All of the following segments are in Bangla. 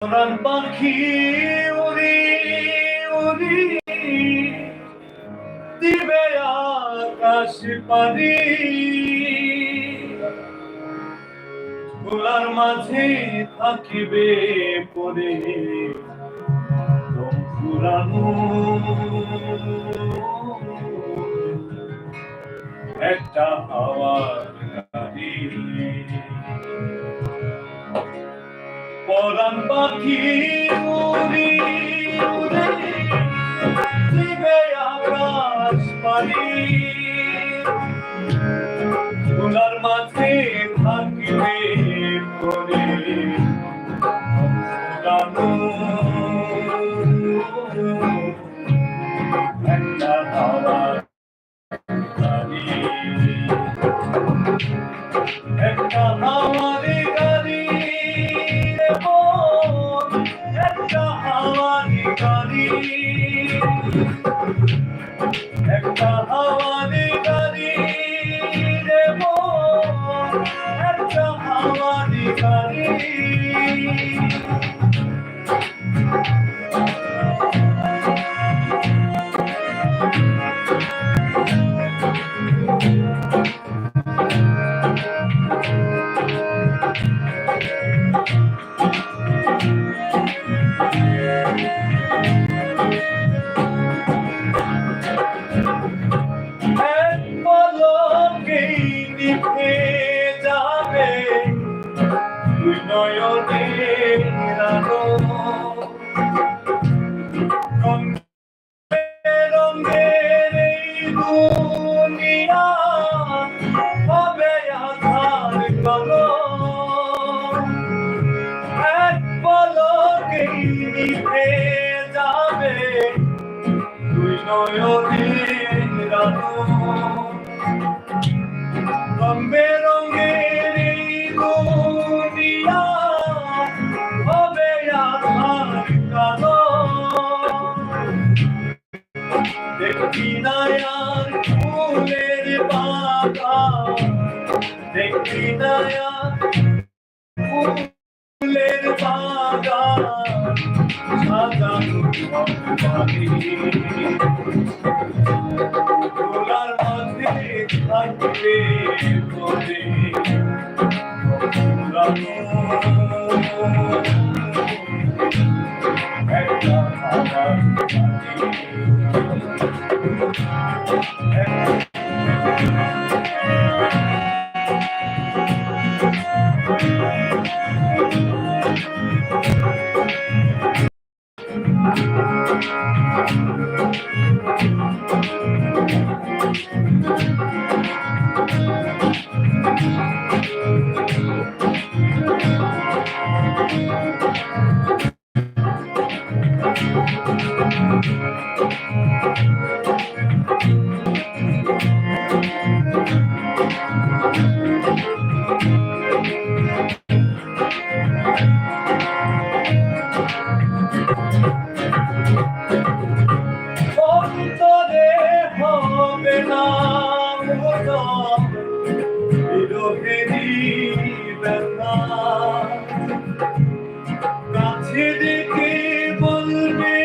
প্রাণ পাখি উড়ি উড়ি দিবে আকাশ পারি, গোলার মাঝে থাকিবে পরে ফুরানো একটা হাওয়ার গাড়ি। পরাণ পাখি উড়ি উড়ি দিবে আকাশ পারি, গোলার মাঝে থাকিবে পরে ফুরানো একটা হাওয়ার গাড়ি। একটা হাওয়ার গাড়ি, একটা হাওয়ার গাড়ি, একটা হাওয়ার গাড়ি দেব, একটা হাওয়ার গাড়ি। যাবে দুই নয়নের আলো, রঙের এই দুনিয়া হবে আধার কালো। এক পলকেই নিভে যাবে দুই নয়নের আলো, রঙের এই দুনিয়া হবে আধার কালো। দেখি না আর ফুলের বাগান, দেখি না আর ফুলের বাগান, সাজানো বাড়ি, গোলার মাঝে থাকবে পরে ফুরানো একটা হাওয়ার গাড়ি। অন্তরে হবে না বিরোধেরই ব্যথা, কাছে দেখে বলবে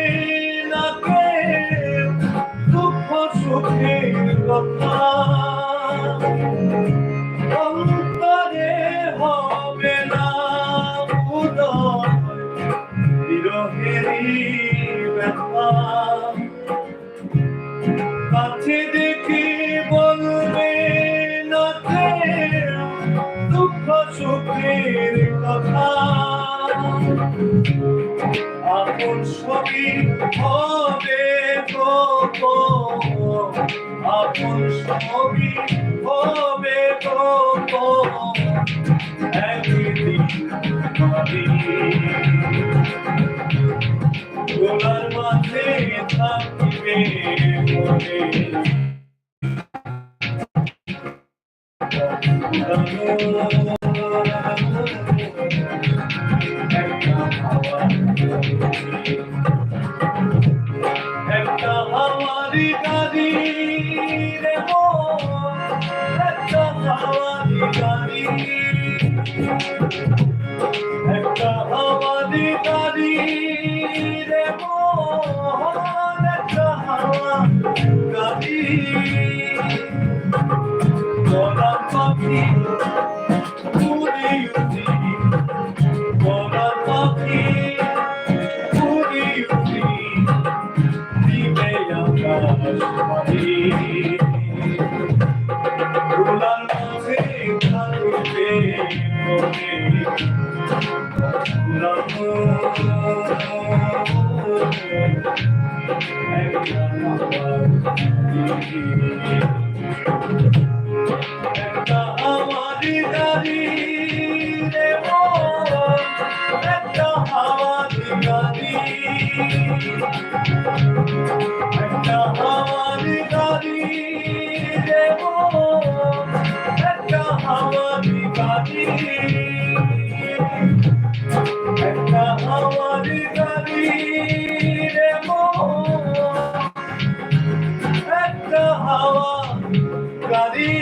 না কেউ দুঃখ সুখের কথা। অন্তরে হবে না বিরোধেরই ব্যথা, কাছে দেখে বলবে না কেউ দুঃখ সুখের কথা। আপন ছবি হবে গোপন, আপন ছবি হবে গোপন, একদিন পাবি, গোলার মাঝে থাকিবে বলে একটা হাওয়ারি গাড়ি রে, একটা হাওয়ারি গাড়ি। গাড়ি রে মন একটা হাওয়া গাড়ি গোলাপ পাখি উড়ি উড়ি গোলাপ পাখি উড়ি উড়ি দিবে আকাশ মাঝি দোলার মাঝে থাকবে মনে একটা হাওয়ারি গাড়ি রে মন একটা হাওয়ারি গাড়ি একটা হাওয়ারি গাড়ি রে মন একটা হাওয়ারি গাড়ি একটা হাওয়ারি গাড়ি রে মন একটা হাওয়া গাড়ি